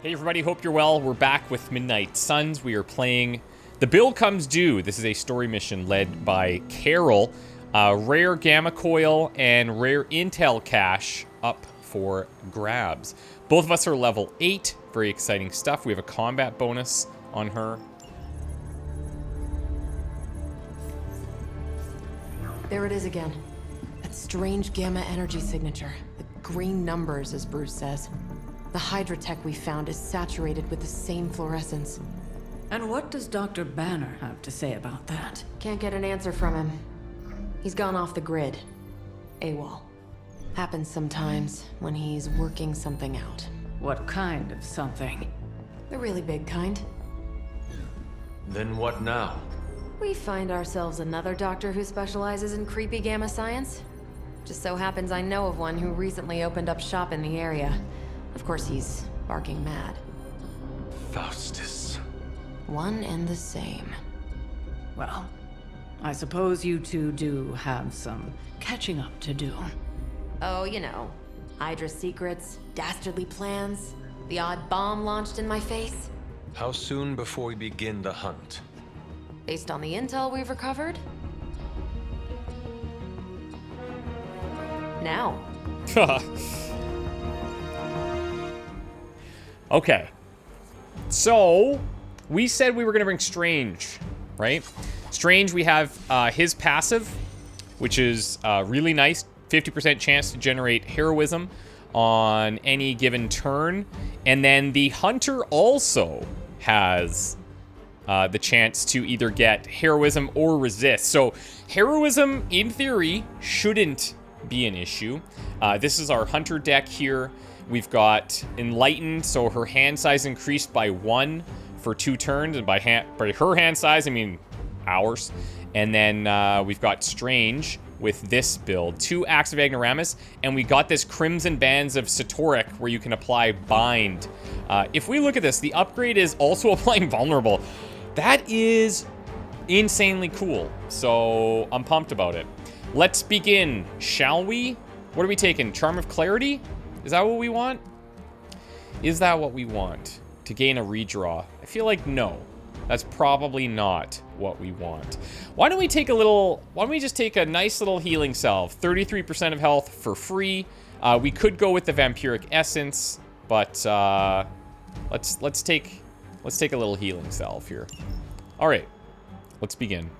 Hey everybody, hope you're well. We're back with Midnight Suns. We are playing The Bill Comes Due. This is a story mission led by Carol. Rare gamma coil and rare intel cache up for grabs. Both of us are level 8. Very exciting stuff. We have a combat bonus on her. There it is again. That strange gamma energy signature. The green numbers, as Bruce says. The Hydra tech we found is saturated with the same fluorescence. And what does Dr. Banner have to say about that? Can't get an answer from him. He's gone off the grid. AWOL. Happens sometimes when he's working something out. What kind of something? The really big kind. Then what now? We find ourselves another doctor who specializes in creepy gamma science. Just so happens I know of one who recently opened up shop in the area. Of course, he's barking mad. Faustus. One and the same. Well, I suppose you two do have some catching up to do. Oh, you know. Hydra secrets, dastardly plans, the odd bomb launched in my face. How soon before we begin the hunt? Based on the intel we've recovered? Now. Okay. So, we said we were going to bring Strange, right? Strange, we have his passive, which is really nice. 50% chance to generate heroism on any given turn. And then the Hunter also has the chance to either get heroism or resist. So, heroism, in theory, shouldn't be an issue. This is our Hunter deck here. We've got Enlightened, so her hand size increased by 1 for 2 turns, and by her hand size, I mean ours. And then we've got Strange with this build, 2 Acts of Ignoramus, and we got this Crimson Bands of Satoric where you can apply Bind. If we look at this, the upgrade is also applying Vulnerable. That is insanely cool, so I'm pumped about it. Let's begin, shall we? What are we taking? Charm of Clarity? Is that what we want? Is that what we want? To gain a redraw? I feel like no. That's probably not what we want. Why don't we take a little... Why don't we just take a nice little healing salve? 33% of health for free. We could go with the Vampiric Essence, but let's take a little healing salve here. All right, let's begin.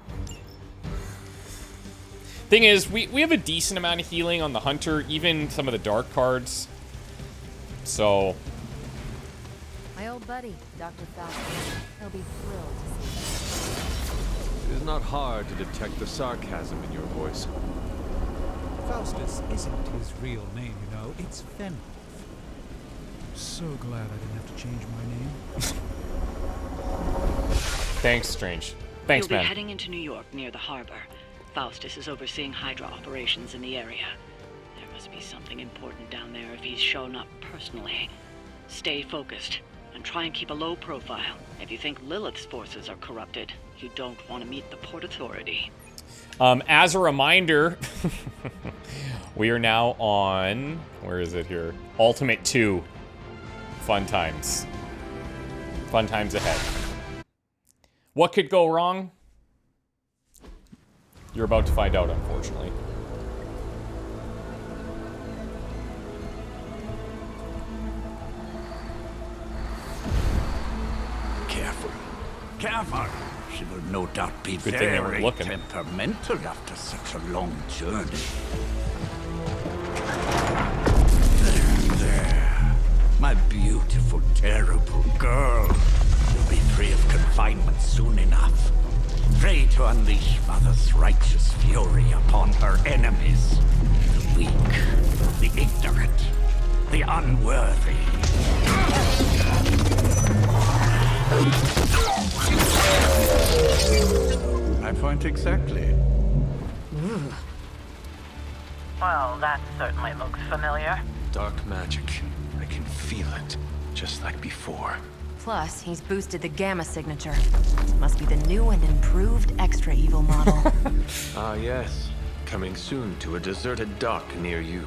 Thing is, we have a decent amount of healing on the Hunter, even some of the dark cards. So... My old buddy, Dr. Faustus. He'll be thrilled to see It is not hard to detect the sarcasm in your voice. Faustus isn't his real name, you know. It's Fenhoff. So glad I didn't have to change my name. Thanks, Strange. Thanks, You'll man. be heading into New York near the harbor. Faustus is overseeing Hydra operations in the area. There must be something important down there if he's shown up personally. Stay focused, and try and keep a low profile. If you think Lilith's forces are corrupted, you don't want to meet the Port Authority. As a reminder, we are now on... Where is it here? Ultimate 2. Fun times. Fun times ahead. What could go wrong? You're about to find out, unfortunately. Careful. Careful. She will no doubt be Good thing they weren't very looking. temperamental after such a long journey. There. My beautiful, terrible girl. You'll be free of confinement soon enough. Free to unleash Mother's righteous fury upon her enemies. The weak, the ignorant, the unworthy. My point exactly. Well, that certainly looks familiar. Dark magic. I can feel it. Just like before. Plus, he's boosted the gamma signature. Must be the new and improved extra evil model. Ah, yes. Coming soon to a deserted dock near you.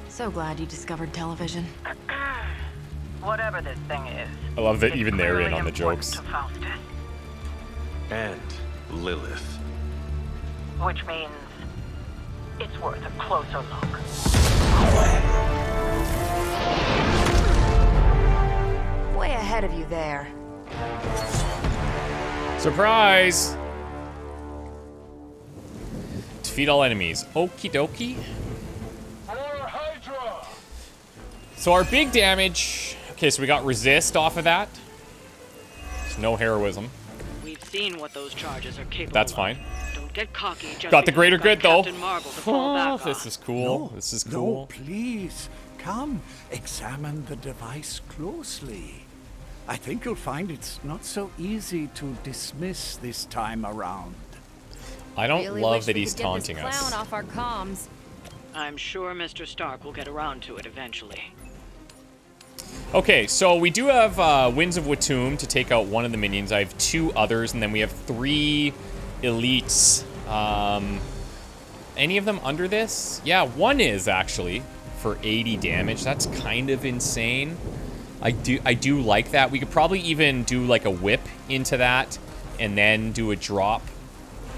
So glad you discovered television. Whatever this thing is. I love that it's even they're in clearly on the important jokes. to Faustus, And Lilith. which means it's worth a closer look. Way ahead of you there. Surprise! Defeat all enemies. Okie dokie. So our big damage. Okay, so we got resist off of that. There's no heroism. We've seen what those charges are capable That's of. fine. Don't get cocky just Got the because greater you've got good though. Captain Marvel to fall back This on. is cool. This is cool. No, please. Come, examine the device closely. I think you'll find it's not so easy to dismiss this time around. I don't Really love wish that we he's could get this taunting clown us. off our comms. I'm sure Mr. Stark will get around to it eventually. Okay, so we do have Winds of Watum to take out one of the minions. I have 2 others, and then we have 3 elites. Any of them under this? Yeah, one is actually for 80 damage. That's kind of insane. I do like that. We could probably even do like a whip into that and then do a drop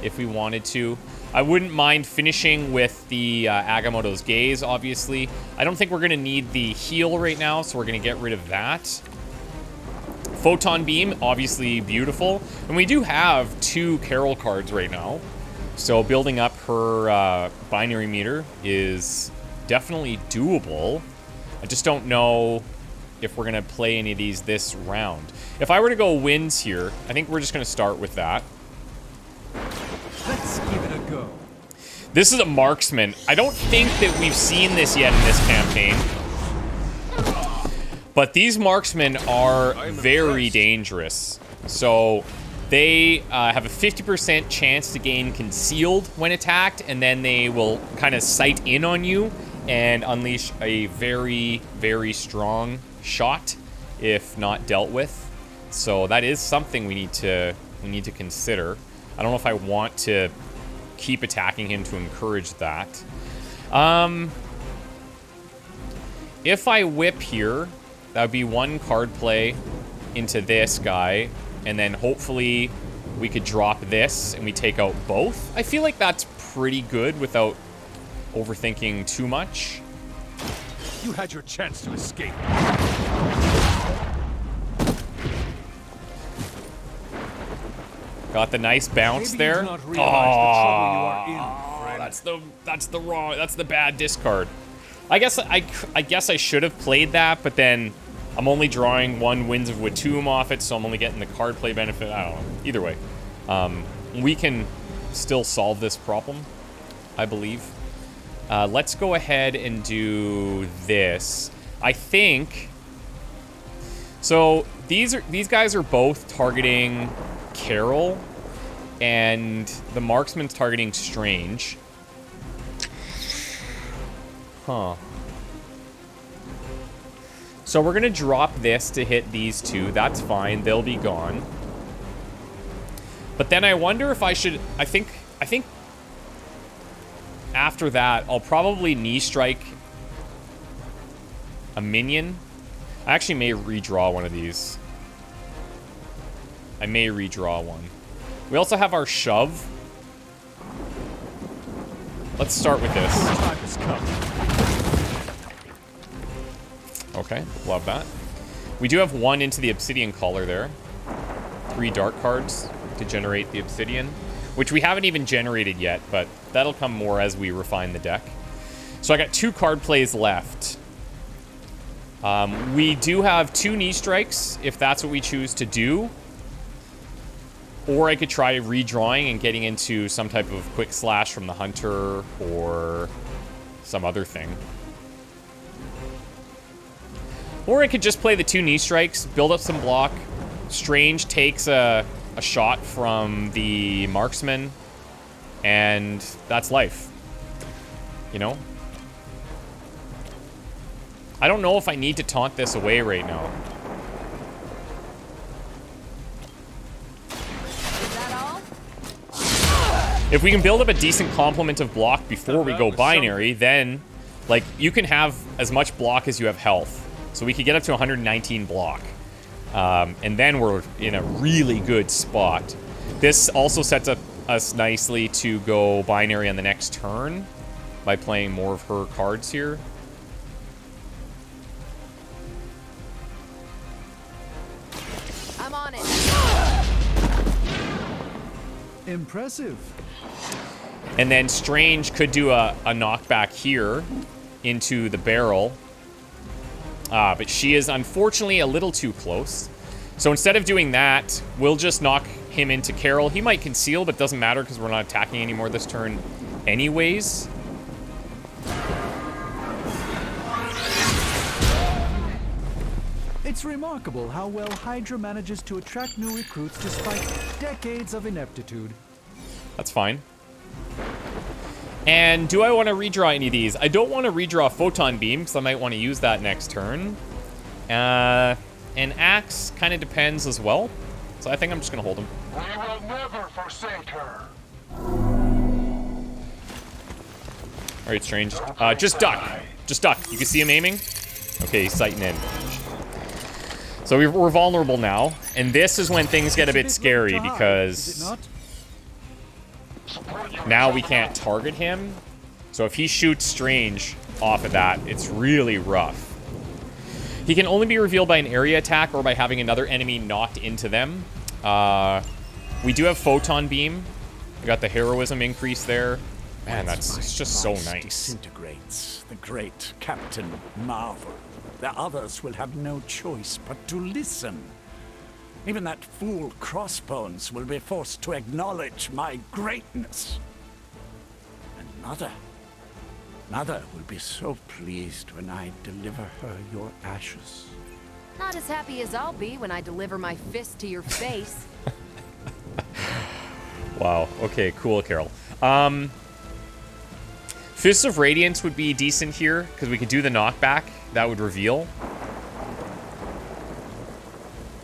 if we wanted to. I wouldn't mind finishing with the Agamotto's Gaze, obviously. I don't think we're going to need the heal right now, so we're going to get rid of that. Photon Beam, obviously beautiful. And we do have 2 Carol cards right now. So building up her binary meter is definitely doable. I just don't know if we're going to play any of these this round. If I were to go wins here, I think we're just going to start with that. Let's give it a go. This is a marksman. I don't think that we've seen this yet in this campaign. But these marksmen are very dangerous. So they have a 50% chance to gain concealed when attacked, and then they will kind of sight in on you and unleash a very, very strong shot if not dealt with. So that is something we need to consider. I don't know if I want to keep attacking him to encourage that. If I whip here, that would be 1 card play into this guy, and then hopefully we could drop this and we take out both. I feel like that's pretty good without overthinking too much. You had your chance to escape. Got the nice bounce Maybe you there. do not realize the trouble you are in, friend. That's the bad discard. I guess I should have played that, but then I'm only drawing 1 Winds of Watum off it, so I'm only getting the card play benefit. I don't know. Either way, we can still solve this problem, I believe. Let's go ahead and do this. I think so. These guys are both targeting Carol, and the marksman's targeting Strange. Huh. So we're gonna drop this to hit these 2. That's fine. They'll be gone. But then I wonder if I should. I think after that I'll probably knee strike a minion. I actually may redraw one of these. I may redraw one. We also have our shove. Let's start with this. Time has come. Okay, love that. We do have 1 into the Obsidian Collar there. 3 dark cards to generate the Obsidian, which we haven't even generated yet, but that'll come more as we refine the deck. So I got 2 card plays left. We do have 2 knee strikes, if that's what we choose to do. Or I could try redrawing and getting into some type of quick slash from the Hunter or some other thing. Or I could just play the 2 knee strikes, build up some block. Strange takes a shot from the marksman, and that's life. You know? I don't know if I need to taunt this away right now. Is that all? If we can build up a decent complement of block before we go binary, then, like, you can have as much block as you have health. So we could get up to 119 block. And then we're in a really good spot. This also sets up us nicely to go binary on the next turn by playing more of her cards here. I'm on it. Impressive. And then Strange could do a knockback here into the barrel. But she is unfortunately a little too close. So instead of doing that, we'll just knock him into Carol. He might conceal, but doesn't matter because we're not attacking anymore this turn anyways. It's remarkable how well Hydra manages to attract new recruits despite decades of ineptitude. That's fine. And do I want to redraw any of these? I don't want to redraw Photon Beam because I might want to use that next turn. And Axe kind of depends as well. So I think I'm just going to hold him. We will never forsake her. All right, Strange. Just duck. Just duck. You can see him aiming? Okay, he's sighting in. So we're vulnerable now. And this is when things get a bit scary because now we can't target him. So if he shoots Strange off of that, it's really rough. He can only be revealed by an area attack or by having another enemy knocked into them. We do have Photon Beam. We got the heroism increase there. Man, it's just so nice. Disintegrates the great Captain Marvel. The others will have no choice but to listen. Even that fool Crossbones will be forced to acknowledge my greatness. And Mother will be so pleased when I deliver her your ashes. Not as happy as I'll be when I deliver my fist to your face. Wow. Okay, cool, Carol. Fists of Radiance would be decent here because we could do the knockback. That would reveal.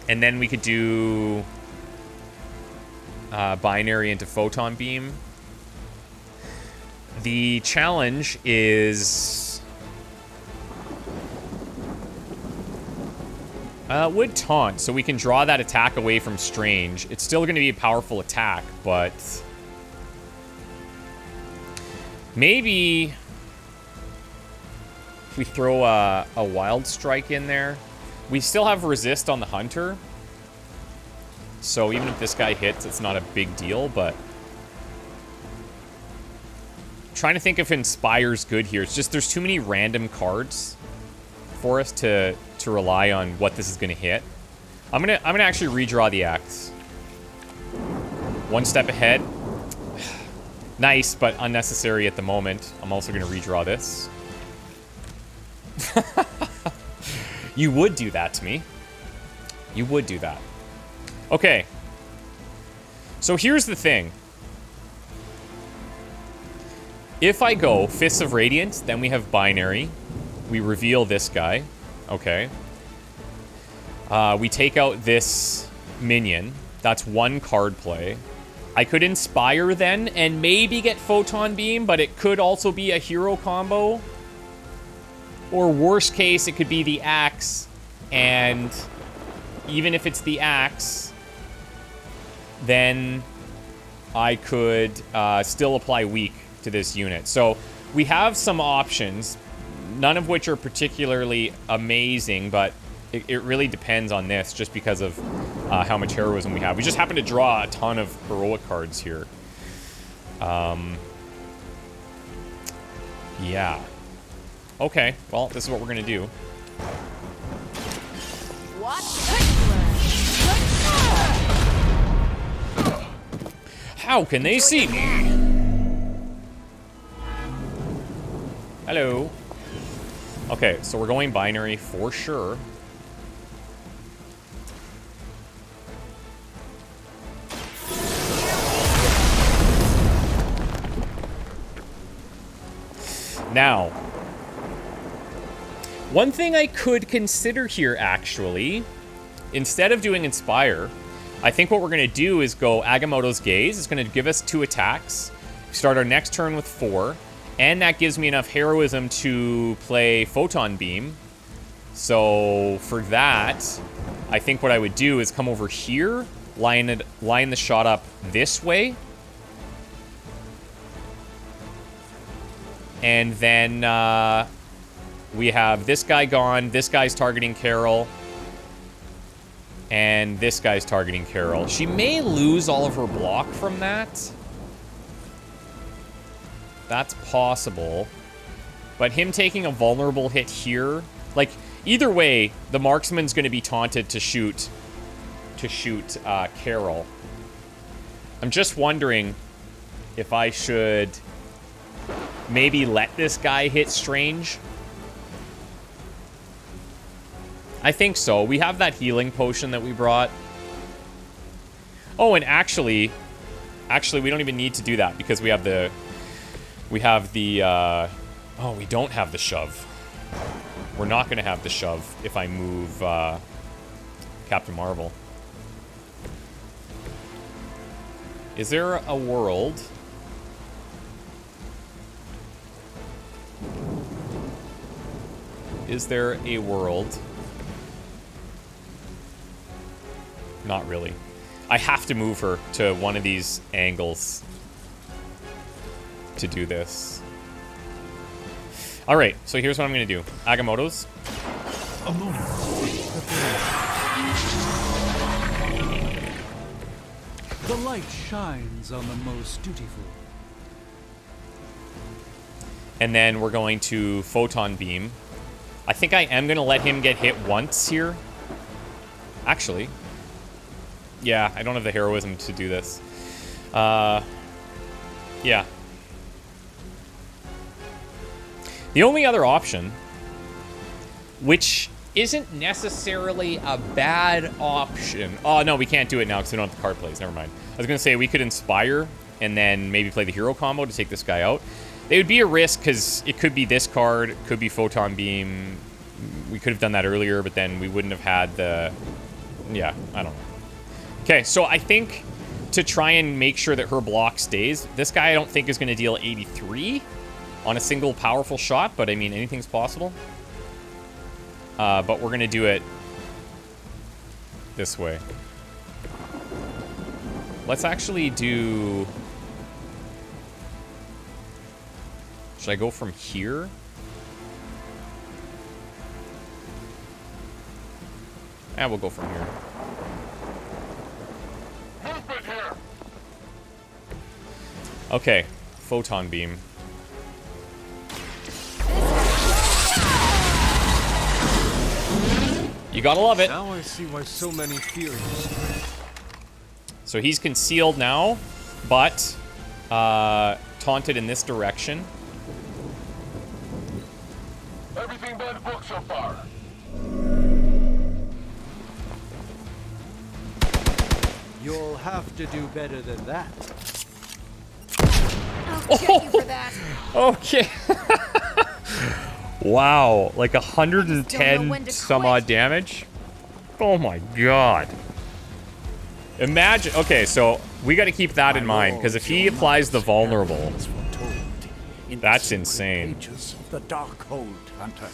And then we could do binary into Photon Beam. The challenge is would taunt, so we can draw that attack away from Strange. It's still going to be a powerful attack, but maybe if we throw a Wild Strike in there. We still have resist on the Hunter, so even if this guy hits, it's not a big deal, but trying to think if Inspire's good here. It's just there's too many random cards for us to rely on what this is gonna hit. I'm gonna actually redraw the axe. One step ahead. Nice, but unnecessary at the moment. I'm also gonna redraw this. You would do that to me. You would do that. Okay. So here's the thing. If I go Fists of Radiance, then we have binary. We reveal this guy. Okay. We take out this minion. That's one card play. I could Inspire then and maybe get Photon Beam, but it could also be a hero combo. Or worst case, it could be the axe, and even if it's the axe, then I could still apply weak to this unit. So we have some options, none of which are particularly amazing, but it really depends on this just because of how much heroism we have. We just happen to draw a ton of heroic cards here. Yeah. Okay, well, this is what we're gonna do. How can they see me? Hello. Okay, so we're going binary for sure. Now, one thing I could consider here, actually, instead of doing Inspire, I think what we're going to do is go Agamotto's Gaze. It's going to give us 2 attacks. Start our next turn with 4. And that gives me enough heroism to play Photon Beam. So for that, I think what I would do is come over here, line the shot up this way. And then we have this guy gone. This guy's targeting Carol. And this guy's targeting Carol. She may lose all of her block from that. That's possible. But him taking a vulnerable hit here... Like, either way, the marksman's going to be taunted to shoot Carol. I'm just wondering if I should maybe let this guy hit Strange. I think so. We have that healing potion that we brought. Oh, and actually, we don't even need to do that because we have the, oh, we don't have the shove. We're not going to have the shove if I move Captain Marvel. Is there a world? Is there a world? Not really. I have to move her to one of these angles to do this. All right, so here's what I'm going to do. Agamotto's. A moment. The light shines on the most dutiful. And then we're going to Photon Beam. I think I am going to let him get hit once here. Actually. Yeah, I don't have the heroism to do this. Yeah. The only other option, which isn't necessarily a bad option. Oh, no, we can't do it now because we don't have the card plays. Never mind. I was going to say we could Inspire and then maybe play the hero combo to take this guy out. They would be a risk because it could be this card, it could be Photon Beam. We could have done that earlier, but then we wouldn't have had the... Yeah, I don't know. Okay, so I think to try and make sure that her block stays, this guy I don't think is going to deal 83 on a single powerful shot, but I mean, anything's possible. But we're going to do it this way. Let's actually do... Should I go from here? Yeah, we'll go from here. Movement here. Okay, Photon Beam. You gotta love it. Now I see why so many fear you. So he's concealed now, but taunted in this direction. Everything by the book so far. You'll have to do better than that. I'll get you for that. Okay. Wow, like Don't know when 110 to some quit. odd damage. Oh my god. Imagine, okay, so we got to keep that in mind because if he applies the vulnerable, that's insane. Pages of the Darkhold, Hunter.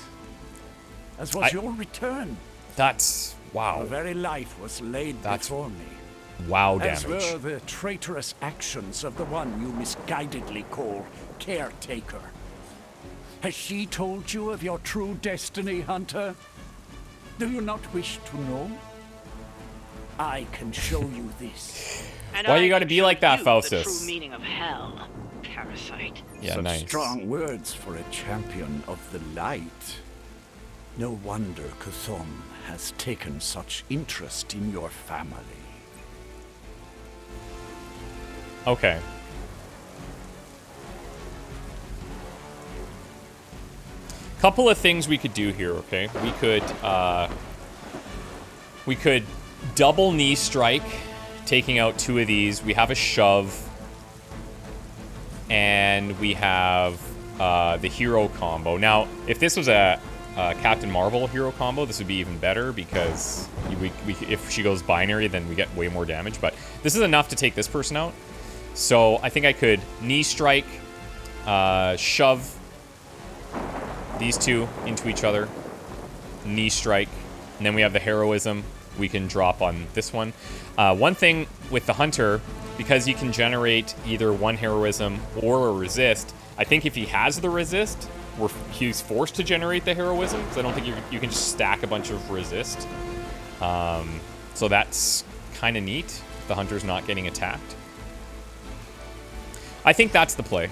As was your return. That's, wow. Your very life was laid That's before me. Wow As damage. were the traitorous actions of the one you misguidedly call Caretaker. Has she told you of your true destiny, Hunter? Do you not wish to know? I can show you this. And Why I you gotta can be show like that, you Faustus? The true meaning of hell, parasite. Yeah, Such nice. strong words for a champion of the light. No wonder Kuthom has taken such interest in your family. Okay. Couple of things we could do here, okay? We could double knee strike, taking out two of these. We have a shove. And we have the hero combo. Now, if this was a Captain Marvel hero combo, this would be even better because if she goes binary, then we get way more damage. But this is enough to take this person out. So I think I could knee strike, shove these two into each other. knee strike, and then we have the heroism we can drop on this one. One thing with the hunter, because you can generate either one heroism or a resist, I think if he has the resist, he's forced to generate the heroism, because I don't think you can just stack a bunch of resist. So that's kind of neat. The hunter's not getting attacked. I think that's the play.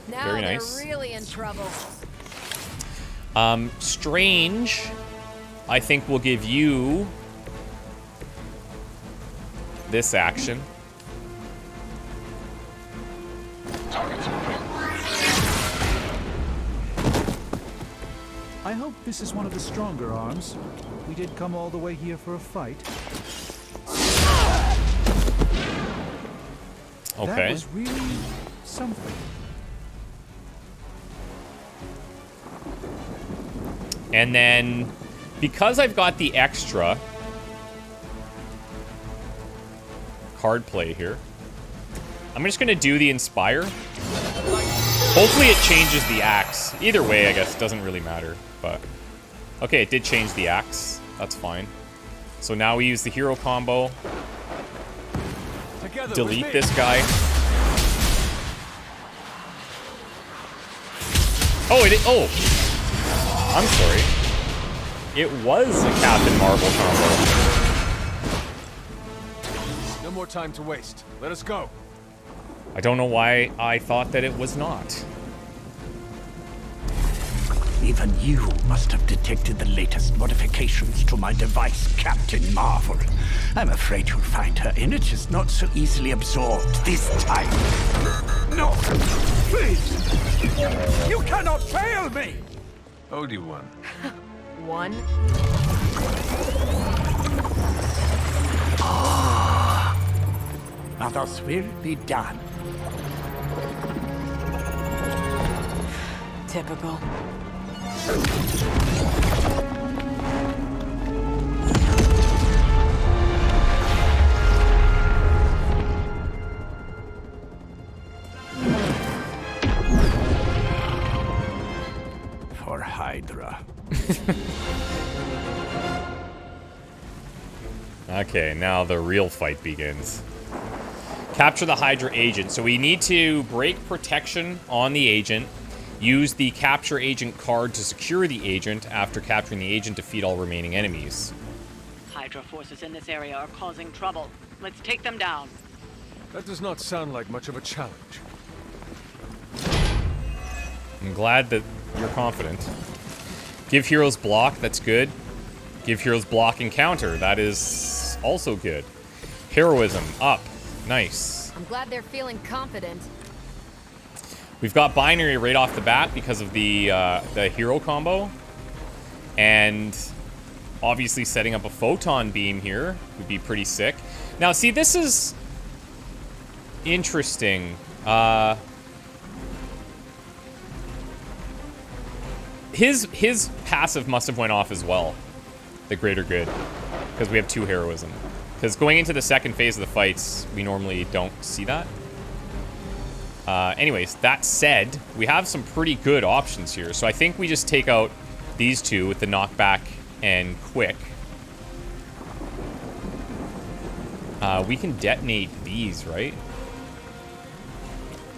Now Very nice. they're really in trouble. Strange, I think we'll give you this action. I hope this is one of the stronger arms. We did come all the way here for a fight. Okay. That was really something. And then, because I've got the extra card play here, I'm just going to do the Inspire. Hopefully it changes the axe. Either way, I guess, it doesn't really matter. But okay, it did change the axe. That's fine. So now we use the hero combo. Together, Delete this guy. Oh, oh! I'm sorry. It was a Captain Marvel combo. No more time to waste. Let us go. I don't know why I thought that it was not. Even you must have detected the latest modifications to my device, Captain Marvel. I'm afraid you'll find her energy is not so easily absorbed this time. No! Please! You cannot fail me! Owed one. One? Others will be done. Typical. For Hydra. Okay, now the real fight begins. Capture the Hydra agent. So we need to break protection on the agent. Use the capture agent card to secure the agent. After capturing the agent, defeat all remaining enemies. Hydra forces in this area are causing trouble. Let's take them down. That does not sound like much of a challenge. I'm glad that you're confident. Give heroes block, that's good. Give heroes block and counter, that is also good. Heroism, up, nice. I'm glad they're feeling confident. We've got binary right off the bat because of the hero combo. And obviously setting up a photon beam here would be pretty sick. Now, see, this is interesting. His passive must have went off as well. The greater good. Because we have 2 heroism. Because going into the second phase of the fights, we normally don't see that. Anyways, that said, we have some pretty good options here. So I think we just take out these 2 with the knockback and quick. We can detonate these, right?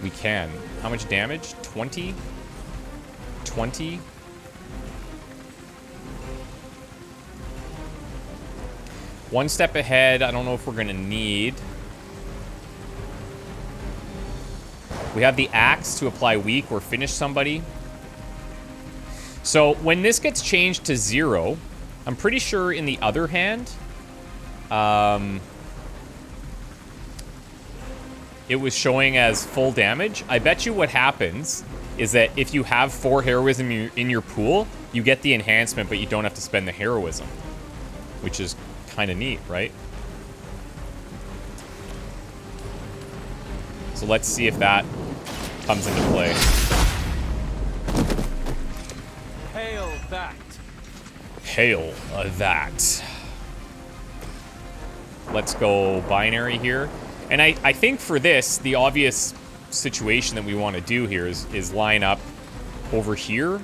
We can. How much damage? 20? 20? One step ahead. I don't know if we're going to need. We have the axe to apply weak or finish somebody. So when this gets changed to 0, I'm pretty sure in the other hand, it was showing as full damage. I bet you what happens is that if you have 4 heroism in your pool, you get the enhancement, but you don't have to spend the heroism, which is kind of neat, right? So let's see if that comes into play. Hail that. Hail that. Let's go binary here. And I think for this, the obvious situation that we want to do here is line up over here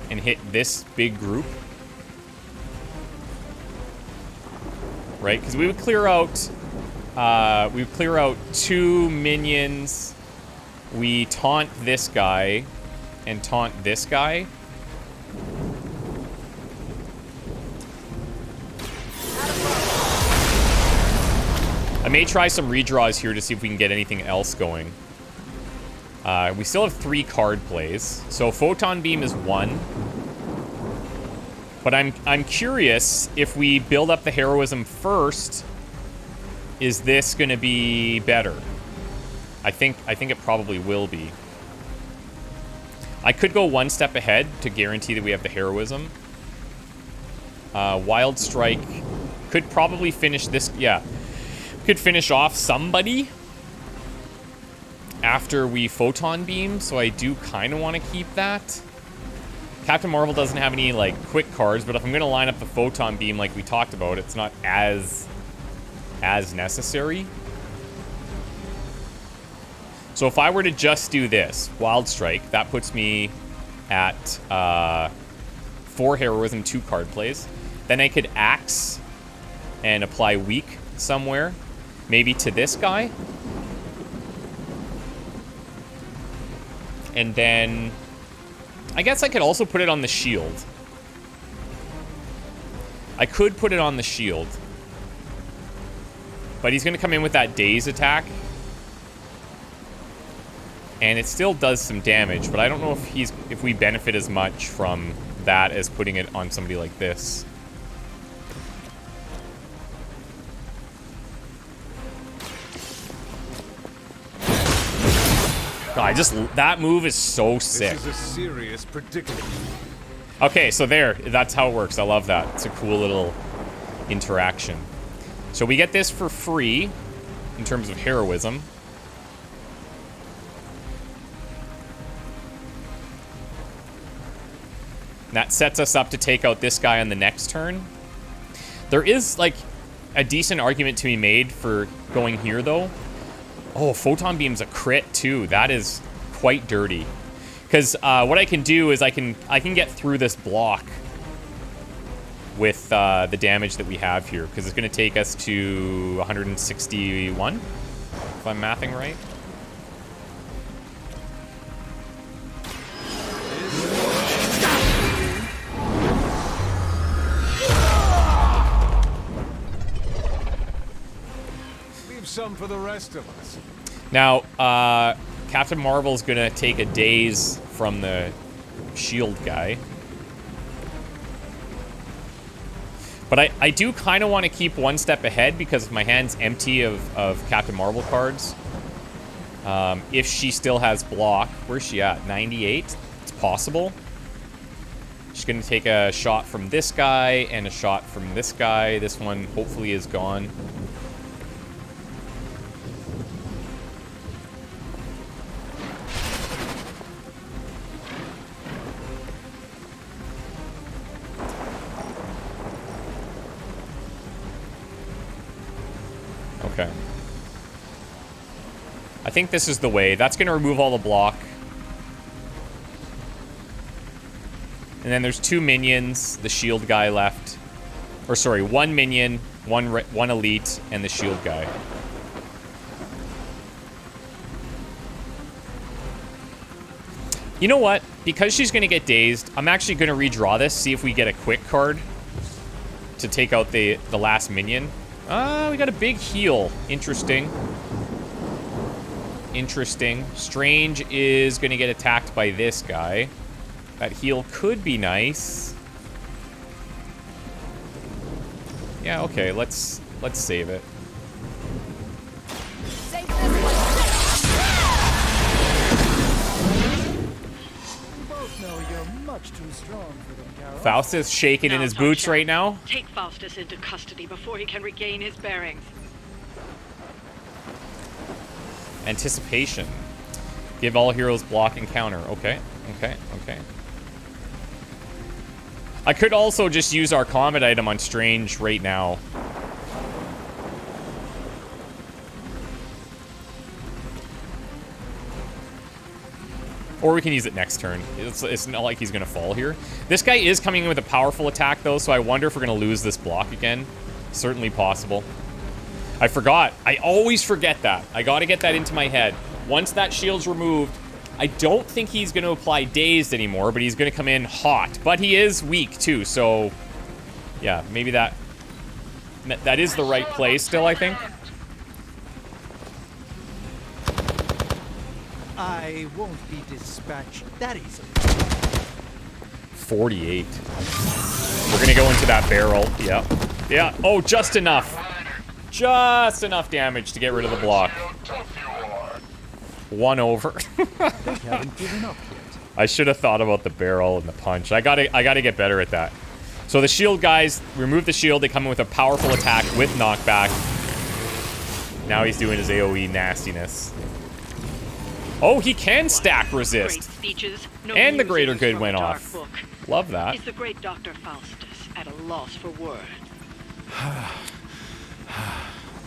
and hit this big group. Right? Because we would clear out 2 minions. We taunt this guy and taunt this guy. I may try some redraws here to see if we can get anything else going. We still have 3 card plays. So Photon Beam is 1. But I'm curious, if we build up the heroism first, is this going to be better? I think it probably will be. I could go 1 step ahead to guarantee that we have the heroism. Wild Strike could probably finish this. Yeah. Could finish off somebody after we Photon Beam, so I do kind of want to keep that. Captain Marvel doesn't have any, like, quick cards, but if I'm going to line up the Photon Beam like we talked about, it's not as necessary. So if I were to just do this, Wild Strike, that puts me at 4 heroism, 2 card plays. Then I could Axe and apply Weak somewhere. Maybe to this guy. And then I guess I could also put it on the shield. I could put it on the shield. But he's going to come in with that Daze attack. And it still does some damage, but I don't know if we benefit as much from that as putting it on somebody like this. God, that move is so sick. This is a serious predicament. Okay, so that's how it works. I love that. It's a cool little interaction. So we get this for free in terms of heroism. That sets us up to take out this guy on the next turn. There is, like, a decent argument to be made for going here, though. Oh, Photon Beam's a crit, too. That is quite dirty. Because what I can do is I can get through this block with the damage that we have here. Because it's going to take us to 161, if I'm mathing right. Some for the rest of us. Now, Captain Marvel's gonna take a daze from the shield guy. But I do kind of want to keep 1 step ahead because my hand's empty of Captain Marvel cards. If she still has block. Where's she at? 98? It's possible. She's gonna take a shot from this guy and a shot from this guy. This one hopefully is gone. Okay. I think this is the way. That's going to remove all the block. And then there's 2 minions, the shield guy left. Or sorry, 1 minion, one elite, and the shield guy. You know what? Because she's going to get dazed, I'm actually going to redraw this, see if we get a quick card to take out the last minion. We got a big heal. Interesting. Interesting. Strange is going to get attacked by this guy. That heal could be nice. Yeah, okay, let's save it. Faustus shaking in his boots right now. Take Faustus into custody before he can regain his bearings. Anticipation. Give all heroes block and counter. Okay, okay, okay. I could also just use our combat item on Strange right now. Or we can use it next turn. It's not like he's going to fall here. This guy is coming in with a powerful attack, though, so I wonder if we're going to lose this block again. Certainly possible. I forgot. I always forget that. I got to get that into my head. Once that shield's removed, I don't think he's going to apply dazed anymore, but he's going to come in hot. But he is weak, too, so... yeah, maybe that is the right play still, I think. I won't be dispatched that easily. 48. We're gonna go into that barrel. Yep. Yeah. Oh, just enough. Just enough damage to get rid of the block. 1 over. They haven't given up yet. I should have thought about the barrel and the punch. I gotta get better at that. So the shield guys, remove the shield. They come in with a powerful attack with knockback. Now he's doing his AoE nastiness. Oh, he can stack resist. And the greater good went off. Love that. Is the great Dr. Faustus at a loss for words?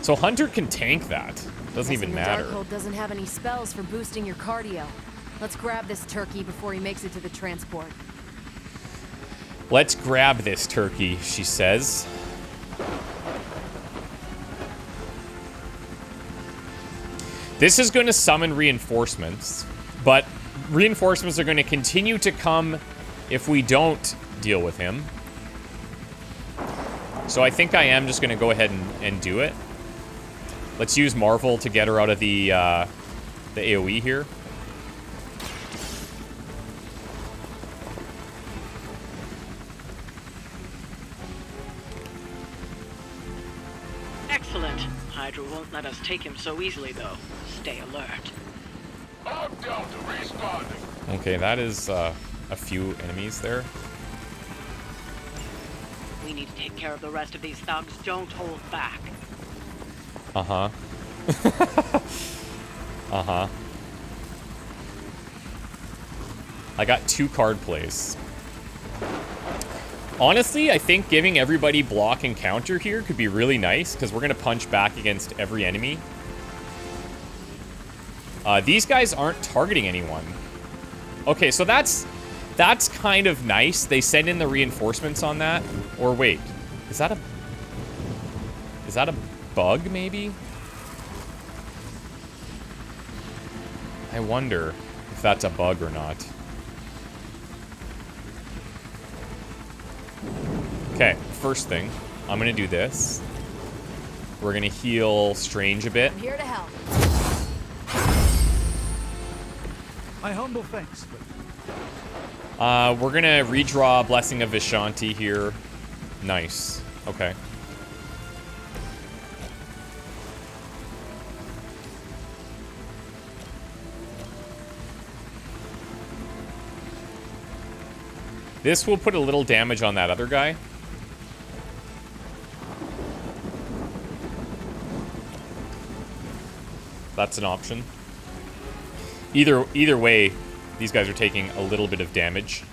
So Hunter can tank that. Doesn't even matter. The Darkhold doesn't have any spells for boosting your cardio. Let's grab this turkey before he makes it to the transport. Let's grab this turkey, she says. This is going to summon reinforcements, but reinforcements are going to continue to come if we don't deal with him. So I think I am just going to go ahead and do it. Let's use Marvel to get her out of the AoE here. Excellent. Hydra won't let us take him so easily, though. Stay alert. I'm down to responding. Okay, that is a few enemies there. We need to take care of the rest of these thugs. Don't hold back. Uh-huh. Uh-huh. I got 2 card plays. Honestly, I think giving everybody block and counter here could be really nice, because we're going to punch back against every enemy. These guys aren't targeting anyone. Okay, so that's kind of nice. They send in the reinforcements on that. Or wait, is that a bug, maybe? I wonder if that's a bug or not. Okay, first thing, I'm gonna do this. We're gonna heal Strange a bit. I'm here to help. My humble thanks. We're gonna redraw Blessing of Vishanti here. Nice. Okay. This will put a little damage on that other guy. That's an option. Either way, these guys are taking a little bit of damage.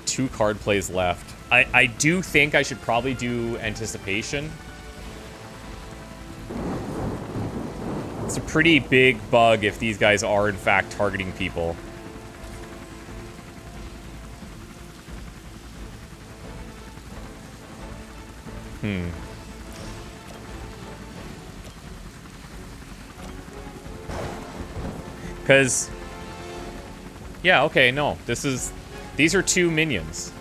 2 card plays left. I do think I should probably do Anticipation. It's a pretty big bug if these guys are, in fact, targeting people. Because... yeah, okay, no. These are 2 minions.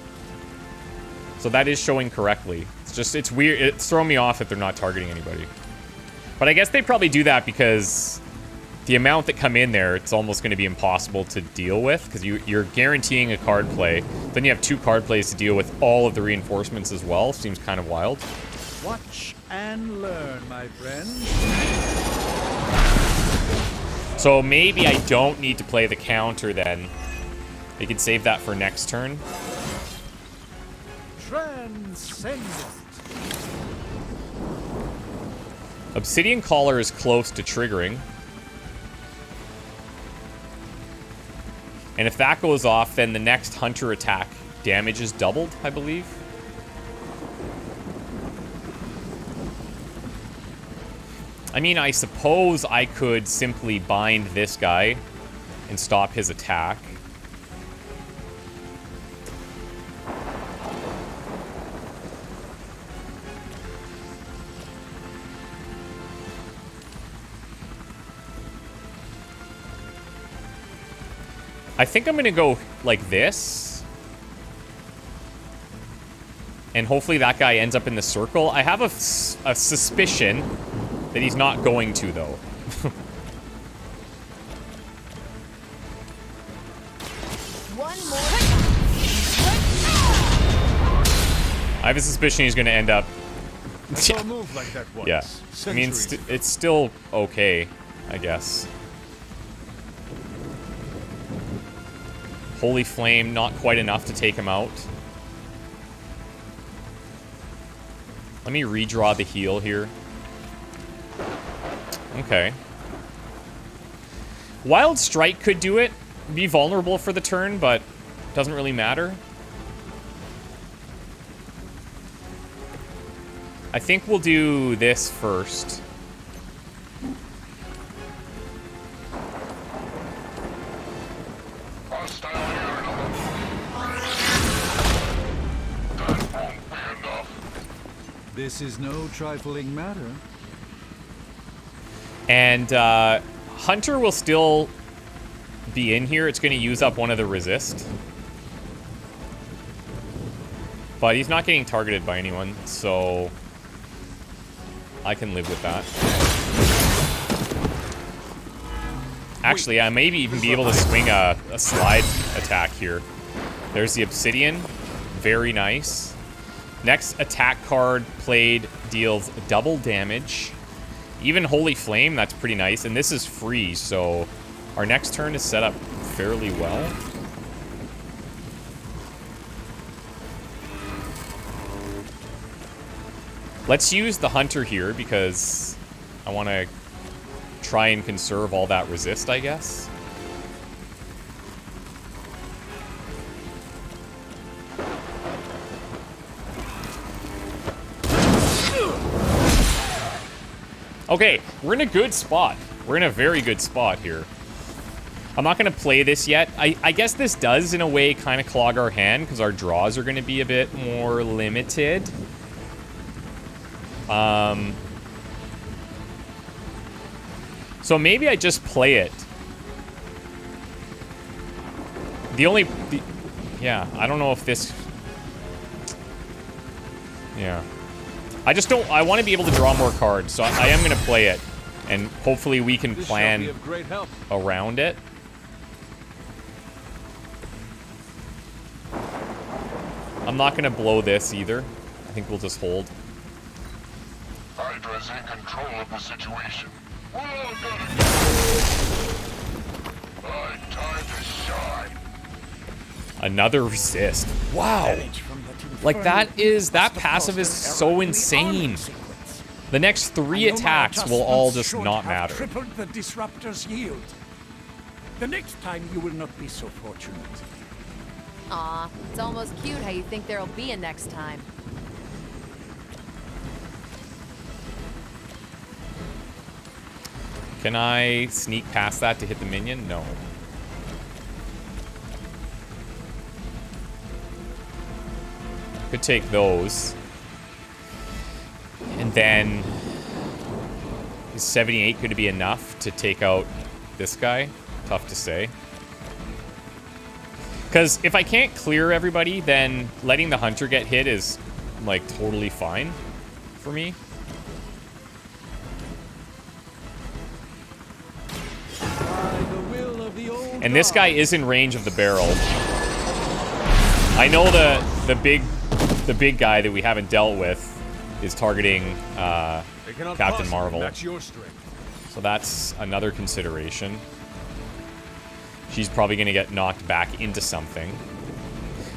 So that is showing correctly. It's just, it's weird. It's throwing me off that they're not targeting anybody. But I guess they probably do that because the amount that come in there, it's almost going to be impossible to deal with because you're guaranteeing a card play. Then you have 2 card plays to deal with all of the reinforcements as well. Seems kind of wild. Watch and learn, my friend. So maybe I don't need to play the counter then. They could save that for next turn. Transcendent. Obsidian Collar is close to triggering. And if that goes off, then the next Hunter attack damage is doubled, I believe. I mean, I suppose I could simply bind this guy and stop his attack. I think I'm gonna go like this. And hopefully that guy ends up in the circle. I have a suspicion that he's not going to, though. I have a suspicion he's gonna end up... I saw a move like that once. Yeah. I mean, it's still okay, I guess. Holy Flame, not quite enough to take him out. Let me redraw the heal here. Okay. Wild Strike could do it. Be vulnerable for the turn, but doesn't really matter. I think we'll do this first. This is no trifling matter. And Hunter will still be in here. It's going to use up one of the resist. But he's not getting targeted by anyone, so I can live with that. Actually, I may even be able to swing a slide attack here. There's the Obsidian. Very nice. Next attack card played deals double damage. Even Holy Flame, that's pretty nice. And this is free, so our next turn is set up fairly well. Let's use the Hunter here because I want to try and conserve all that resist, I guess. Okay, we're in a good spot. We're in a very good spot here. I'm not going to play this yet. I guess this does, in a way, kind of clog our hand because our draws are going to be a bit more limited. So maybe I just play it. Yeah, I don't know if this... Yeah. I just don't... I want to be able to draw more cards, so I am going to play it. And hopefully we can plan around it. I'm not going to blow this either. I think we'll just hold. Hydra's in control of the situation. We're all gonna get time to shine. Another resist. Wow. Like that passive is so insane. The next 3 attacks will all just not matter. Tripled the disruptor's yield. The next time you will not be so fortunate. Aw, it's almost cute how you think there'll be a next time. Can I sneak past that to hit the minion? No. Could take those. And then... Is 78 going to be enough to take out this guy? Tough to say. Because if I can't clear everybody, then letting the Hunter get hit is, like, totally fine for me. And this guy is in range of the barrel. I know the big guy that we haven't dealt with is targeting Captain Marvel. So that's another consideration. She's probably going to get knocked back into something.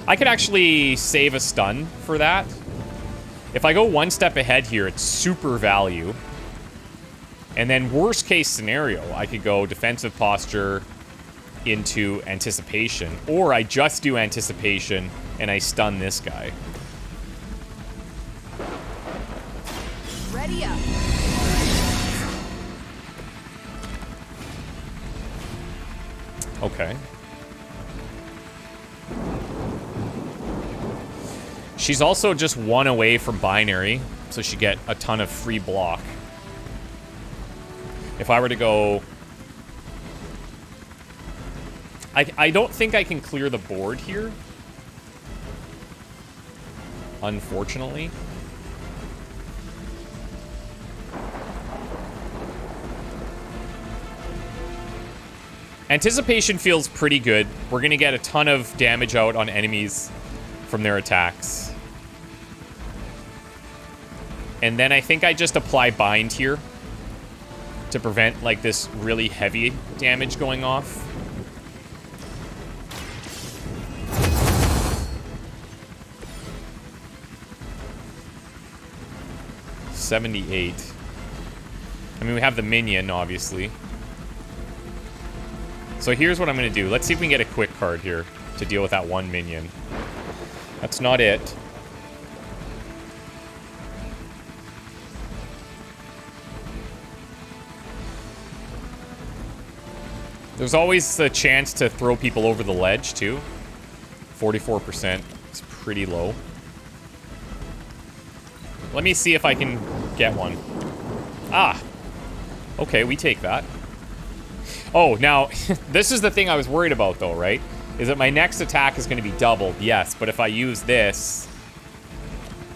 I could actually save a stun for that. If I go one step ahead here, it's super value. And then worst case scenario, I could go defensive posture into anticipation. Or I just do anticipation and I stun this guy. Ready up. Okay. She's also just 1 away from binary, so she get a ton of free block. If I were to go... I don't think I can clear the board here. Unfortunately. Anticipation feels pretty good. We're going to get a ton of damage out on enemies from their attacks. And then I think I just apply bind here to prevent like this really heavy damage going off. $78. I mean, we have the minion, obviously. So here's what I'm going to do. Let's see if we can get a quick card here to deal with that one minion. That's not it. There's always the chance to throw people over the ledge, too. 44%. It's pretty low. Let me see if I can get one. Ah! Okay, we take that. Oh, now, this is the thing I was worried about, though, right? Is that my next attack is going to be doubled, yes. But if I use this,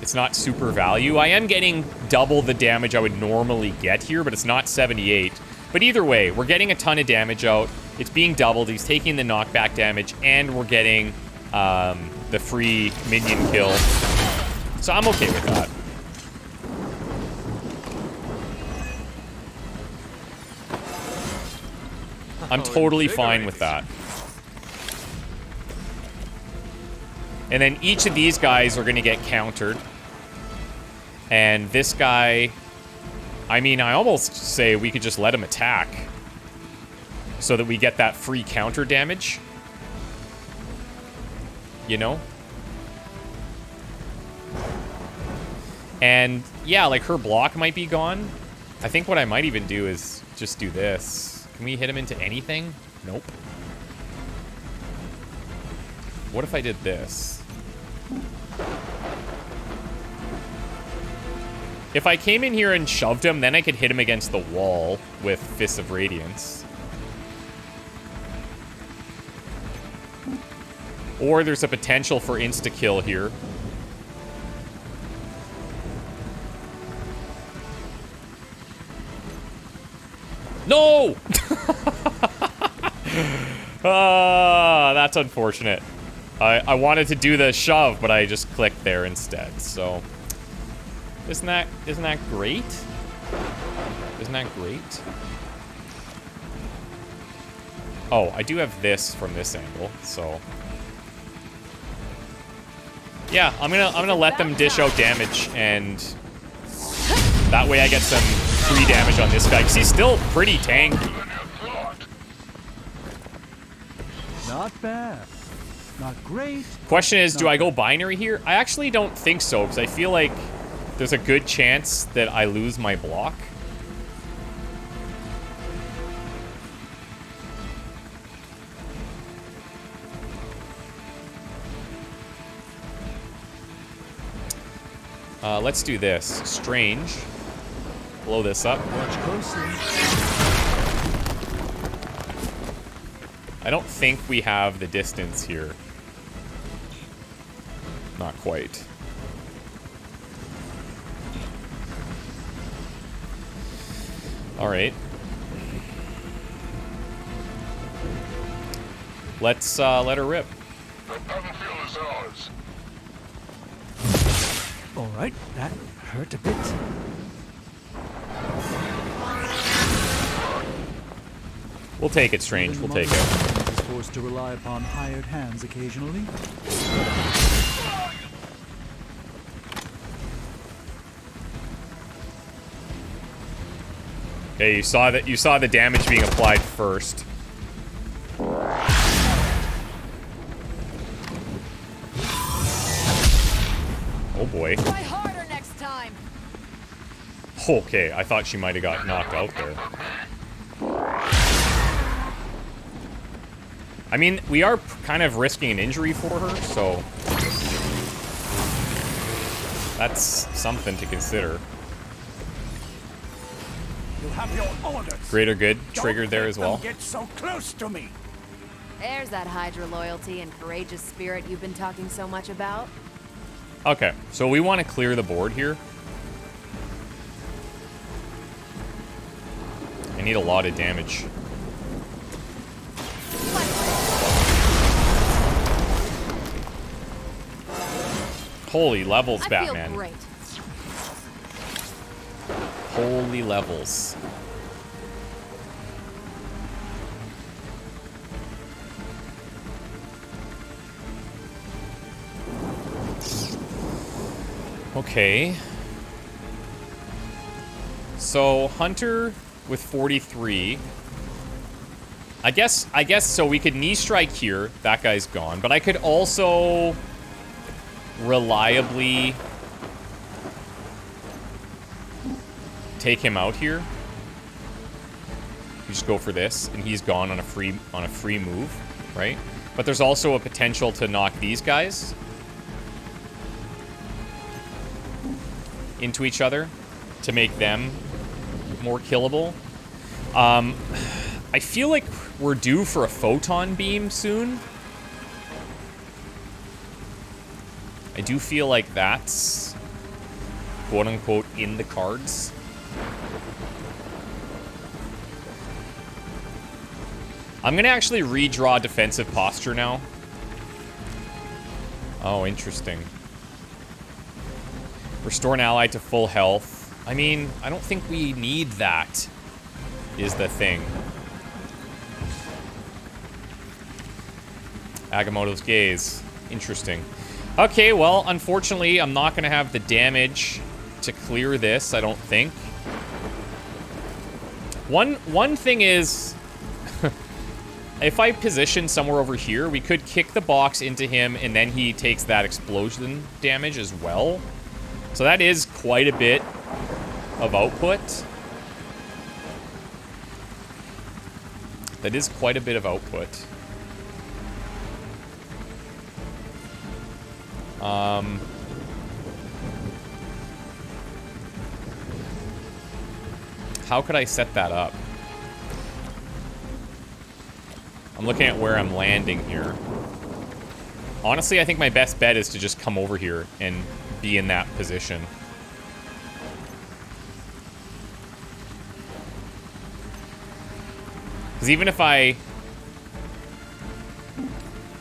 it's not super value. I am getting double the damage I would normally get here, but it's not 78. But either way, we're getting a ton of damage out. It's being doubled. He's taking the knockback damage, and we're getting the free minion kill. So I'm okay with that. I'm totally fine with that. And then each of these guys are going to get countered. And this guy... I mean, I almost say we could just let him attack. So that we get that free counter damage. You know? And, yeah, like, her block might be gone. I think what I might even do is just do this. Can we hit him into anything? Nope. What if I did this? If I came in here and shoved him, then I could hit him against the wall with Fists of Radiance. Or there's a potential for insta-kill here. No! That's unfortunate. I wanted to do the shove, but I just clicked there instead. So, isn't that great? Isn't that great? Oh, I do have this from this angle, so yeah, I'm gonna let them dish out damage, and that way I get some free damage on this guy, because he's still pretty tanky. Not bad. Not great. Question is, do I go binary here? I actually don't think so, because I feel like there's a good chance that I lose my block. Let's do this. Strange. Blow this up. Watch closely. I don't think we have the distance here. Not quite. All right. Let's let her rip. All right, that hurt a bit. We'll take it, Strange. We'll take it. Is forced to rely upon hired hands occasionally. Okay, you saw the damage being applied first. Oh boy. Try harder next time. Okay, I thought she might have got knocked out there. I mean, we are kind of risking an injury for her, so that's something to consider. You have your orders. Greater good triggered there as well. Get so close to me. There's that Hydra loyalty and courageous spirit you've been talking so much about. Okay, so we want to clear the board here. I need a lot of damage. Holy levels, Batman. I feel great. Holy levels. Okay. So, Hunter with 43. I guess so we could knee strike here. That guy's gone. But I could also reliably take him out here. You just go for this, and he's gone on a free move, right? But there's also a potential to knock these guys into each other to make them more killable. I feel like we're due for a photon beam soon. I do feel like that's quote-unquote in the cards. I'm gonna actually redraw defensive posture now. Oh, interesting. Restore an ally to full health. I mean, I don't think we need that, is the thing. Agamotto's gaze. Interesting. Okay, well, unfortunately, I'm not going to have the damage to clear this, I don't think. One thing is, if I position somewhere over here, we could kick the box into him, and then he takes that explosion damage as well. So that is quite a bit of output. That is quite a bit of output. How could I set that up? I'm looking at where I'm landing here. Honestly, I think my best bet is to just come over here and be in that position. Because even if I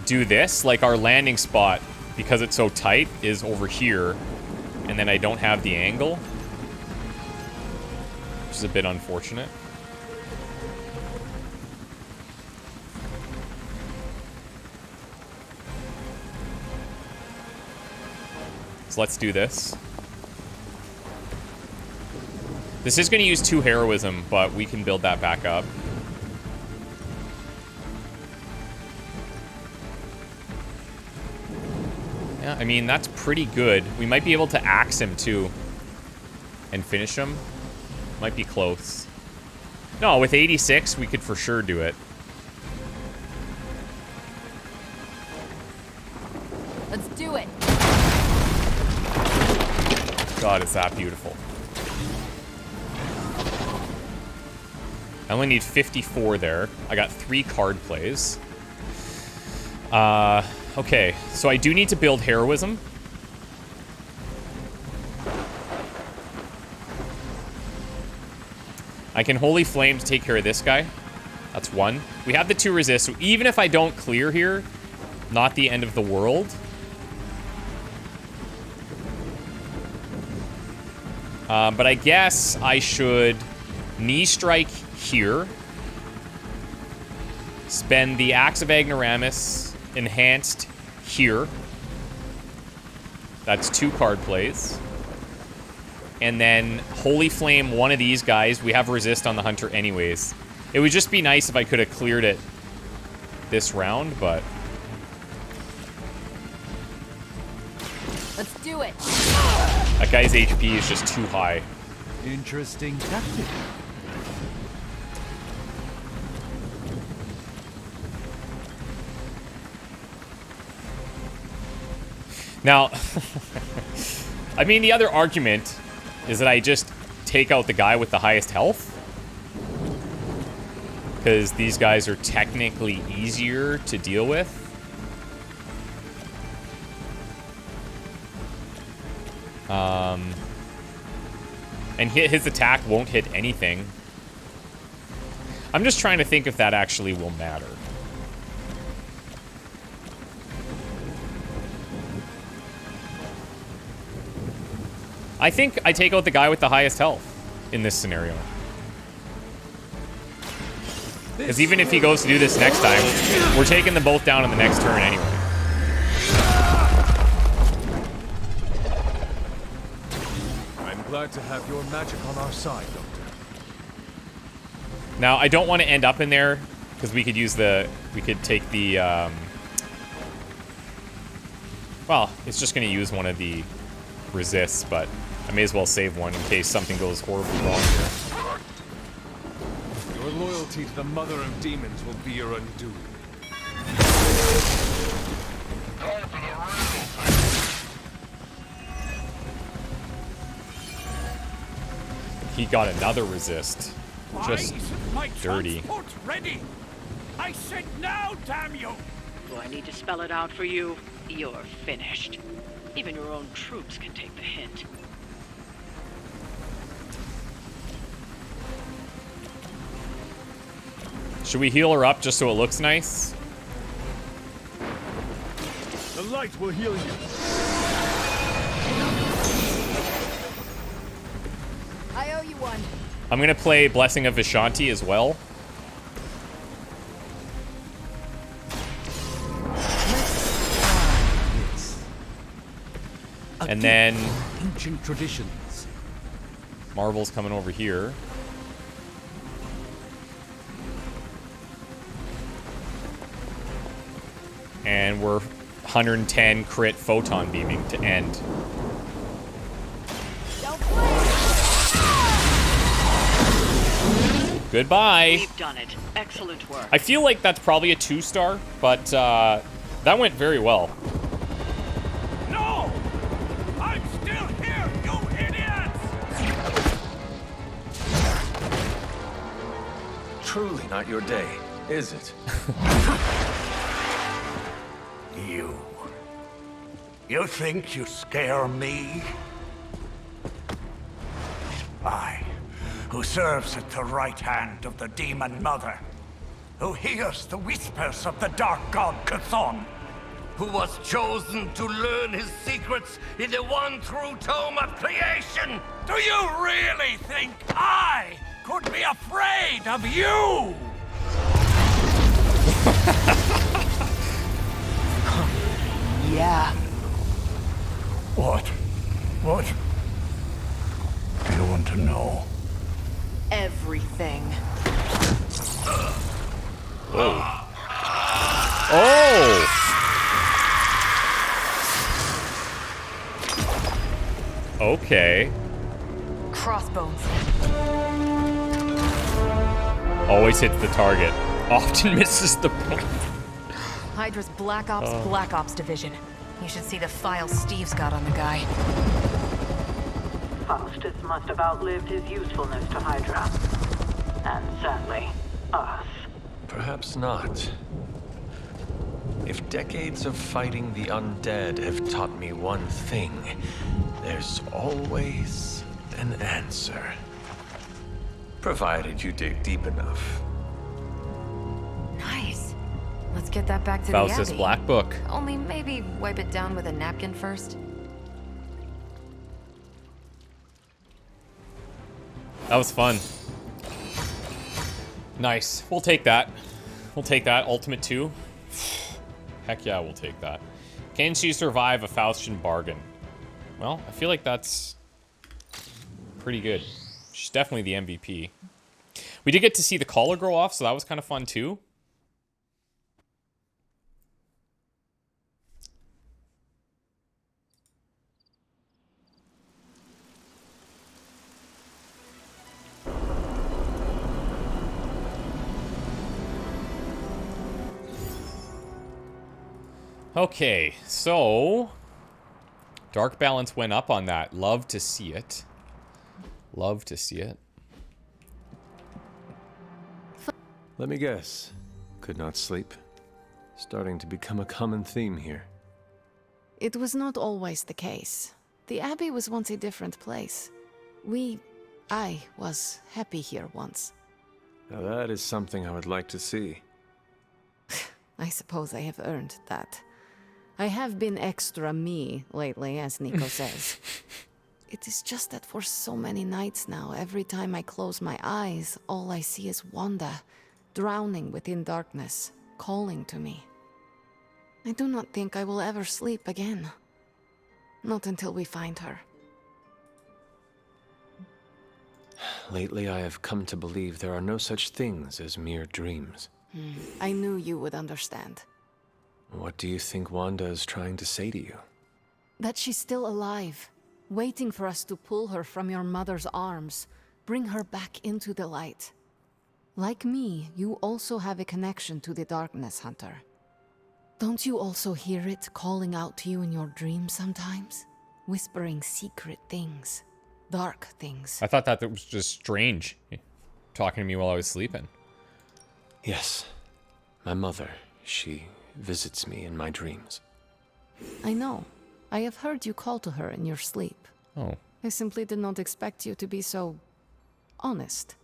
do this, like our landing spot, because it's so tight, is over here, and then I don't have the angle, which is a bit unfortunate. So let's do this. This is going to use 2 heroism, but we can build that back up. Yeah, I mean, that's pretty good. We might be able to axe him, too, and finish him. Might be close. No, with 86, we could for sure do it. Let's do it. God, is that beautiful. I only need 54 there. I got 3 card plays. Okay, so I do need to build heroism. I can Holy Flame to take care of this guy. That's 1. We have the 2 resist, so even if I don't clear here, not the end of the world. But I guess I should knee strike here. Spend the Axe of Ignoramus enhanced here. That's 2 card plays. And then Holy Flame one of these guys. We have resist on the Hunter anyways. It would just be nice if I could have cleared it this round, but... Let's do it. That guy's HP is just too high. Interesting tactic. Now, I mean, the other argument is that I just take out the guy with the highest health. Because these guys are technically easier to deal with. And his attack won't hit anything. I'm just trying to think if that actually will matter. I think I take out the guy with the highest health in this scenario. Because even if he goes to do this next time, we're taking them both down in the next turn anyway. I'm glad to have your magic on our side, Doctor. Now, I don't want to end up in there, because we could use the... We could take the... well, it's just going to use one of the resists, but I may as well save one in case something goes horribly wrong here. Your loyalty to the Mother of Demons will be your undoing. He got another resist. Just dirty. Ready. I said now, damn you! Do I need to spell it out for you? You're finished. Even your own troops can take the hint. Should we heal her up just so it looks nice? The light will heal you. I owe you one. I'm gonna play Blessing of Vishanti as well. And then ancient traditions. Marvel's coming over here. And we're 110 crit photon beaming to end. Goodbye. We've done it. Excellent work. I feel like that's probably a 2-star, but that went very well. No! I'm still here, you idiots! Truly not your day, is it? You think you scare me? I, who serves at the right hand of the Demon Mother, who hears the whispers of the Dark God Chthon, who was chosen to learn his secrets in the one true tome of creation. Do you really think I could be afraid of you? Yeah. What? What do you want to know? Everything. Whoa. Oh! Okay. Crossbones. Always hits the target. Often misses the point. Hydra's Black Ops Division. You should see the file Steve's got on the guy. Faustus must have outlived his usefulness to Hydra. And sadly, us. Perhaps not. If decades of fighting the undead have taught me one thing, there's always an answer. Provided you dig deep enough. Nice. Let's get that back to Faustus the Abbey. Black Book. Only maybe wipe it down with a napkin first. That was fun. Nice. We'll take that. We'll take that. Ultimate 2. Heck yeah, we'll take that. Can she survive a Faustian bargain? Well, I feel like that's pretty good. She's definitely the MVP. We did get to see the collar grow off, so that was kind of fun too. Okay, so Dark balance went up on that. Love to see it. Love to see it. Let me guess. Could not sleep. Starting to become a common theme here. It was not always the case. The Abbey was once a different place. I was happy here once. Now that is something I would like to see. I suppose I have earned that. I have been extra me lately, as Nico says. It is just that for so many nights now, every time I close my eyes, all I see is Wanda, drowning within darkness, calling to me. I do not think I will ever sleep again. Not until we find her. Lately, I have come to believe there are no such things as mere dreams. I knew you would understand. What do you think Wanda is trying to say to you? That she's still alive, waiting for us to pull her from your mother's arms, bring her back into the light. Like me, you also have a connection to the darkness, Hunter. Don't you also hear it calling out to you in your dreams sometimes? Whispering secret things, dark things. I thought that was just Strange talking to me while I was sleeping. Yes. My mother, she visits me in my dreams. I know. I have heard you call to her in your sleep. Oh. I simply did not expect you to be so honest.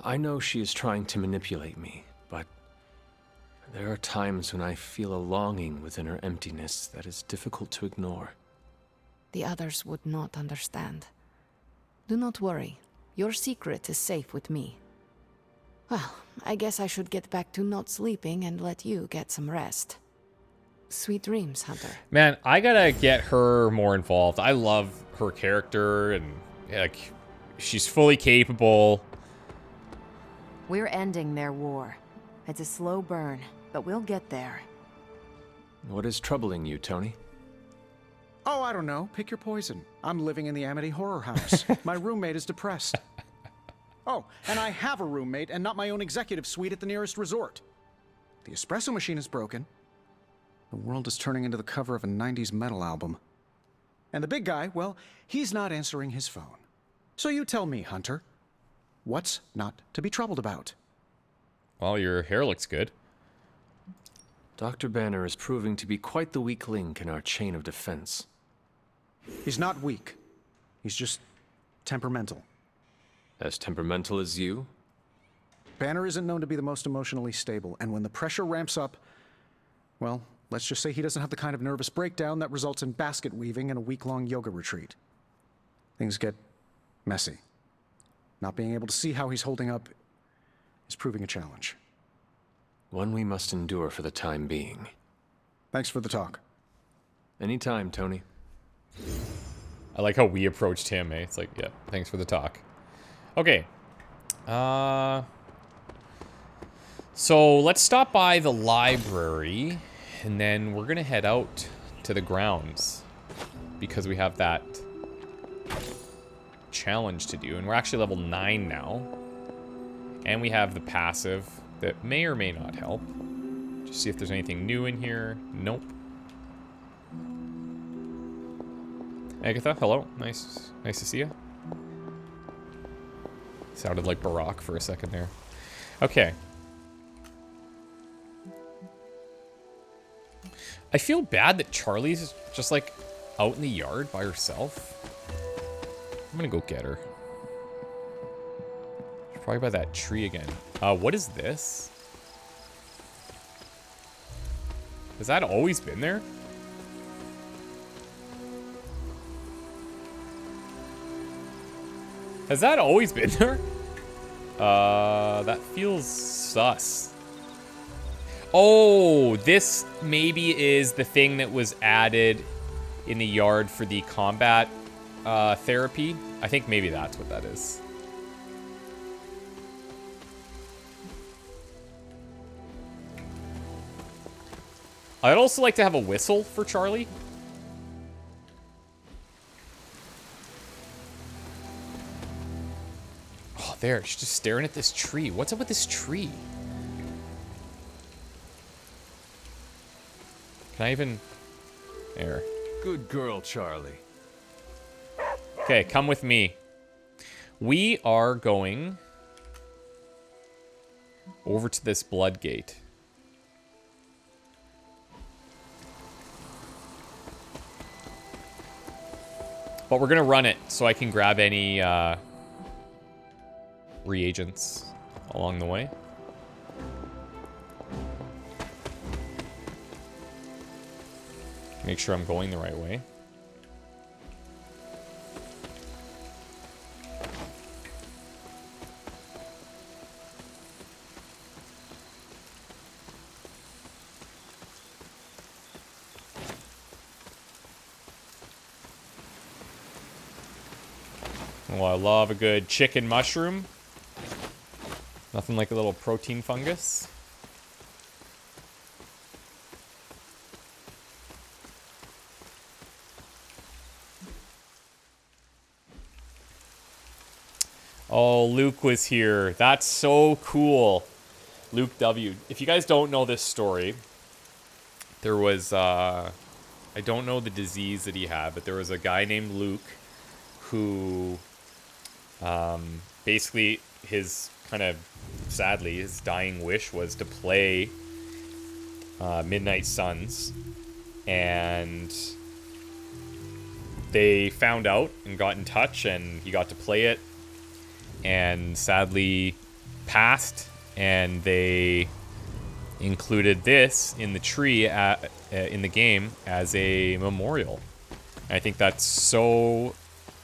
I know she is trying to manipulate me, but there are times when I feel a longing within her emptiness that is difficult to ignore. The others would not understand. Do not worry. Your secret is safe with me. Well, I guess I should get back to not sleeping and let you get some rest. Sweet dreams, Hunter. Man, I gotta get her more involved. I love her character, and like, she's fully capable. We're ending their war. It's a slow burn, but we'll get there. What is troubling you, Tony? Oh, I don't know. Pick your poison. I'm living in the Amity horror house. My roommate is depressed. Oh, and I have a roommate and not my own executive suite at the nearest resort. The espresso machine is broken. The world is turning into the cover of a 90s metal album. And the big guy, well, he's not answering his phone. So you tell me, Hunter, what's not to be troubled about? Well, your hair looks good. Dr. Banner is proving to be quite the weak link in our chain of defense. He's not weak. He's just temperamental. As temperamental as you? Banner isn't known to be the most emotionally stable, and when the pressure ramps up, well, let's just say he doesn't have the kind of nervous breakdown that results in basket weaving and a week-long yoga retreat. Things get messy. Not being able to see how he's holding up is proving a challenge. One we must endure for the time being. Thanks for the talk. Anytime, Tony. I like how we approached him, eh? It's like, yeah, thanks for the talk. Okay. So let's stop by the library, and then we're gonna head out to the grounds because we have that challenge to do, and we're actually level 9 now, and we have the passive that may or may not help. Just see if there's anything new in here. Nope. Agatha, hello. Nice to see you. Sounded like Barack for a second there. Okay. I feel bad that Charlie's just like out in the yard by herself. I'm gonna go get her. She's probably by that tree again. What is this? Has that always been there? Has that always been there? That feels sus. Oh, this maybe is the thing that was added in the yard for the combat therapy. I think maybe that's what that is. I'd also like to have a whistle for Charlie. Oh, there. She's just staring at this tree. What's up with this tree? Can I even... There. Good girl, Charlie. Okay, come with me. We are going over to this blood gate. But we're going to run it so I can grab any reagents along the way. Make sure I'm going the right way. Oh, I love a good chicken mushroom. Nothing like a little protein fungus. Oh, Luke was here. That's so cool. Luke W. If you guys don't know this story, there was, I don't know the disease that he had, but there was a guy named Luke who, basically his kind of, sadly, his dying wish was to play Midnight Suns. And they found out and got in touch, and he got to play it. And sadly passed, and they included this in the tree in the game as a memorial. And I think that's so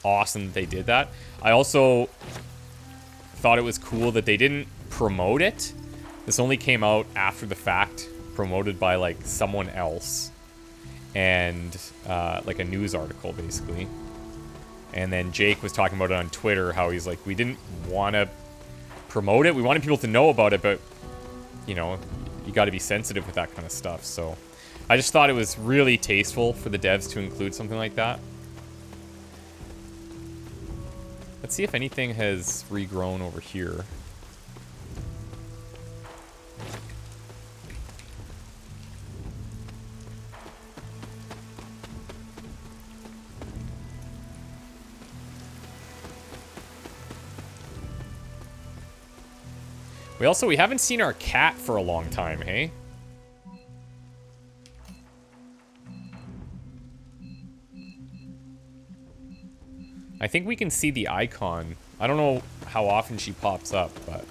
awesome that they did that. I also thought it was cool that they didn't promote it. This only came out after the fact, promoted by like someone else, and like a news article basically. And then Jake was talking about it on Twitter, how he's like, we didn't want to promote it. We wanted people to know about it, but, you know, you got to be sensitive with that kind of stuff. So I just thought it was really tasteful for the devs to include something like that. Let's see if anything has regrown over here. We haven't seen our cat for a long time, hey? I think we can see the icon. I don't know how often she pops up, but...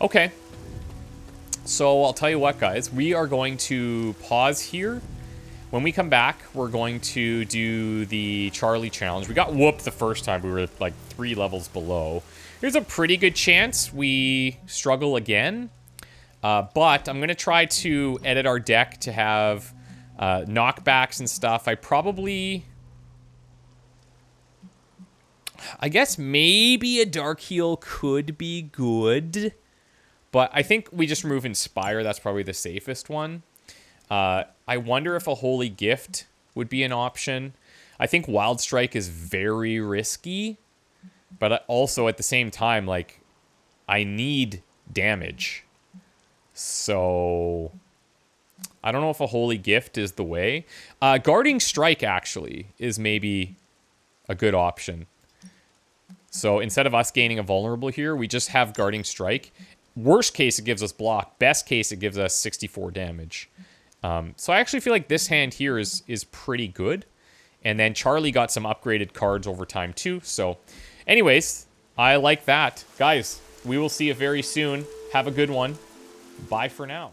Okay, so I'll tell you what, guys. We are going to pause here. When we come back, we're going to do the Charlie challenge. We got whooped the first time. We were like 3 levels below. There's a pretty good chance we struggle again. But I'm going to try to edit our deck to have knockbacks and stuff. I guess maybe a Dark Heal could be good. But I think we just remove Inspire. That's probably the safest one. I wonder if a Holy Gift would be an option. I think Wild Strike is very risky. But also at the same time, like, I need damage. So I don't know if a Holy Gift is the way. Guarding Strike, actually, is maybe a good option. So instead of us gaining a vulnerable here, we just have Guarding Strike. Worst case, it gives us block. Best case, it gives us 64 damage. So I actually feel like this hand here is pretty good. And then Charlie got some upgraded cards over time too. So anyways, I like that. Guys, we will see you very soon. Have a good one. Bye for now.